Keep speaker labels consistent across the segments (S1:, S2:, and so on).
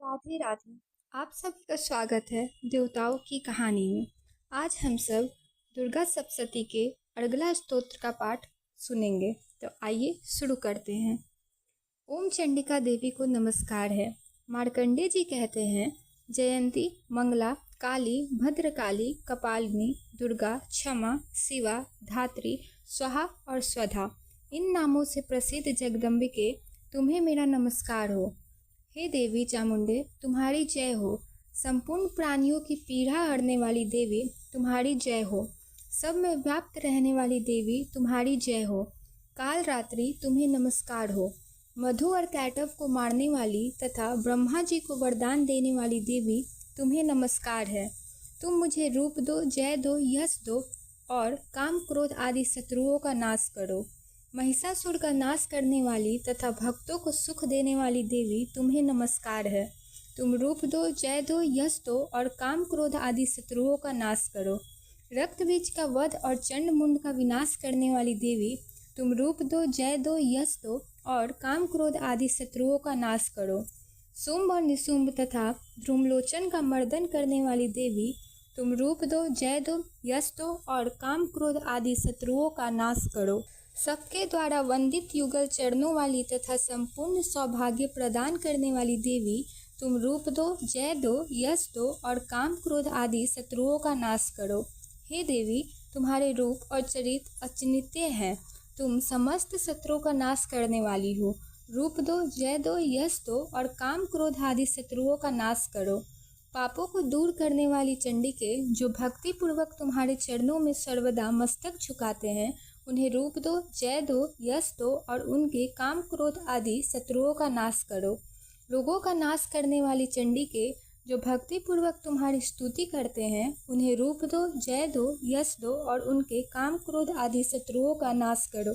S1: राधे राधे। आप सभी का स्वागत है देवताओं की कहानी में। आज हम सब दुर्गा सप्तशती के अर्गला स्तोत्र का पाठ सुनेंगे। तो आइए शुरू करते हैं। ओम चंडिका देवी को नमस्कार है। मार्कंडे जी कहते हैं, जयंती, मंगला, काली, भद्रकाली, कपालिनी, दुर्गा, क्षमा, शिवा, धात्री, स्वाहा और स्वधा, इन नामों से प्रसिद्ध जगदम्बिके, तुम्हें मेरा नमस्कार हो। हे देवी चामुंडे, तुम्हारी जय हो। संपूर्ण प्राणियों की पीड़ा हरने वाली देवी, तुम्हारी जय हो। सब में व्याप्त रहने वाली देवी, तुम्हारी जय हो। काल रात्रि, तुम्हें नमस्कार हो। मधु और कैटव को मारने वाली तथा ब्रह्मा जी को वरदान देने वाली देवी, तुम्हें नमस्कार है। तुम मुझे रूप दो, जय दो, यश दो और काम क्रोध आदि शत्रुओं का नाश करो। महिषासुर का नाश करने वाली तथा भक्तों को सुख देने वाली देवी, तुम्हें नमस्कार है। तुम रूप दो, जय दो, यश दो और काम क्रोध आदि शत्रुओं का नाश करो। रक्त बीज का वध और चंड मुंड का विनाश करने वाली देवी, तुम रूप दो, जय दो, यश दो और काम क्रोध आदि शत्रुओं का नाश करो। शुंभ और निशुंभ तथा ध्रुमलोचन का मर्दन करने वाली देवी, तुम रूप दो, जय दो, यश दो और काम क्रोध आदि शत्रुओं का नाश करो। सबके द्वारा वंदित युगल चरणों वाली तथा संपूर्ण सौभाग्य प्रदान करने वाली देवी, तुम रूप दो, जय दो, यश दो और काम क्रोध आदि शत्रुओं का नाश करो। हे देवी, तुम्हारे रूप और चरित्र अचिन्त्य हैं। तुम समस्त शत्रुओं का नाश करने वाली हो। रूप दो, जय दो, यश दो और काम क्रोध आदि शत्रुओं का नाश करो। पापों को दूर करने वाली चंडिके, जो भक्ति पूर्वक तुम्हारे चरणों में सर्वदा मस्तक झुकाते हैं, उन्हें रूप दो, जय दो, यश दो और उनके काम क्रोध आदि शत्रुओं का नाश करो। रोगों का नाश करने वाली चंडिके, जो भक्ति पूर्वक तुम्हारी स्तुति करते हैं, उन्हें रूप दो, जय दो, यश दो और उनके काम क्रोध आदि शत्रुओं का नाश करो।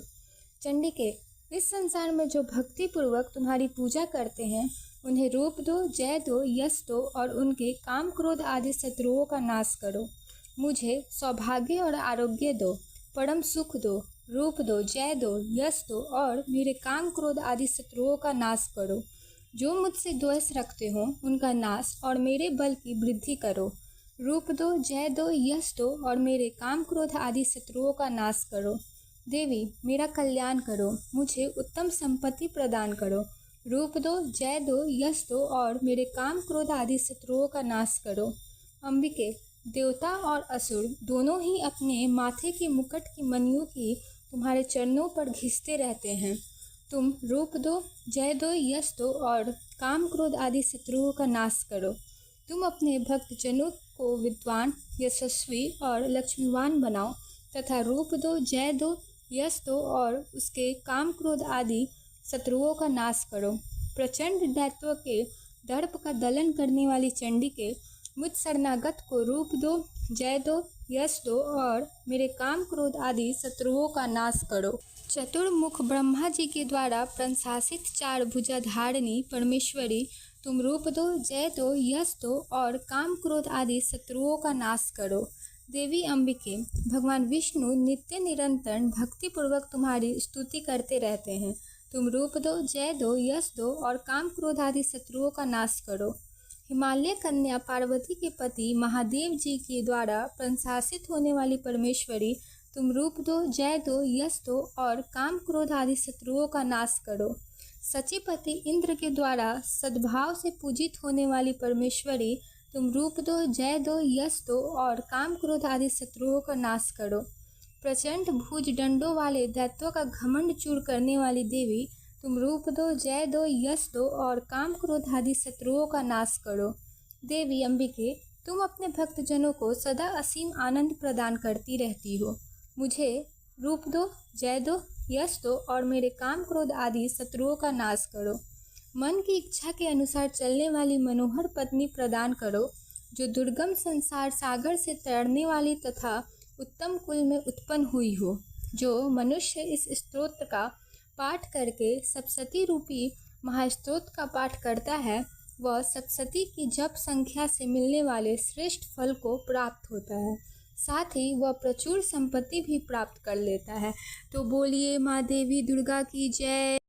S1: चंडिके, इस संसार में जो भक्ति पूर्वक तुम्हारी पूजा करते हैं, उन्हें रूप दो, जय दो, यश दो और उनके काम क्रोध आदि शत्रुओं का नाश करो। मुझे सौभाग्य और आरोग्य दो, परम सुख दो। रूप दो, जय दो, यश दो और मेरे काम क्रोध आदि शत्रुओं का नाश करो। जो मुझसे द्वेष रखते हो, उनका नाश और मेरे बल की वृद्धि करो। रूप दो, जय दो, यश दो और मेरे काम क्रोध आदि शत्रुओं का नाश करो। देवी, मेरा कल्याण करो, मुझे उत्तम संपत्ति प्रदान करो। रूप दो, जय दो, यश दो और मेरे काम क्रोध आदि शत्रुओं का नाश करो। अंबिके, देवता और असुर दोनों ही अपने माथे के मुकुट की मणियों की तुम्हारे चरणों पर घिसते रहते हैं। तुम रूप दो, जय दो, यश दो और काम क्रोध आदि शत्रुओं का नाश करो। तुम अपने भक्त जनों को विद्वान, यशस्वी और लक्ष्मीवान बनाओ तथा रूप दो, जय दो, यश दो और उसके काम क्रोध आदि शत्रुओं का नाश करो। प्रचंड दैत्यों के दर्प का दलन करने वाली चंडिके, मुझ शरणागत को रूप दो, जय दो, यश दो और मेरे काम क्रोध आदि शत्रुओं का नाश करो। चतुर्मुख ब्रह्मा जी के द्वारा प्रशंसित चार भुजाधारिणी परमेश्वरी, तुम रूप दो, जय दो, यश दो और काम क्रोध आदि शत्रुओं का नाश करो। देवी अंबिके, भगवान विष्णु नित्य निरंतर भक्ति पूर्वक तुम्हारी स्तुति करते रहते हैं। तुम रूप दो, जय दो, यश दो और काम क्रोध आदि शत्रुओं का नाश करो। हिमालय कन्या पार्वती के पति महादेव जी के द्वारा प्रशंसित होने वाली परमेश्वरी, तुम रूप दो, जय दो, यश दो और काम क्रोध आदि शत्रुओं का नाश करो। सचिपति इंद्र के द्वारा सद्भाव से पूजित होने वाली परमेश्वरी, तुम रूप दो, जय दो, यश दो और काम क्रोध आदि शत्रुओं का नाश करो। प्रचंड भुज दंडों वाले दैत्यों का घमंड चूर करने वाली देवी, तुम रूप दो, जय दो, यश दो और काम क्रोध आदि शत्रुओं का नाश करो। देवी अंबिके, तुम अपने भक्तजनों को सदा असीम आनंद प्रदान करती रहती हो। मुझे रूप दो, जय दो, यश दो और मेरे काम क्रोध आदि शत्रुओं का नाश करो। मन की इच्छा के अनुसार चलने वाली मनोहर पत्नी प्रदान करो, जो दुर्गम संसार सागर से तैरने वाली तथा उत्तम कुल में उत्पन्न हुई हो। जो मनुष्य इस स्तोत्र का पाठ करके सप्तशती रूपी महास्तोत्र का पाठ करता है, वह सप्तशती की जप संख्या से मिलने वाले श्रेष्ठ फल को प्राप्त होता है। साथ ही वह प्रचुर संपत्ति भी प्राप्त कर लेता है। तो बोलिए माँ देवी दुर्गा की जय।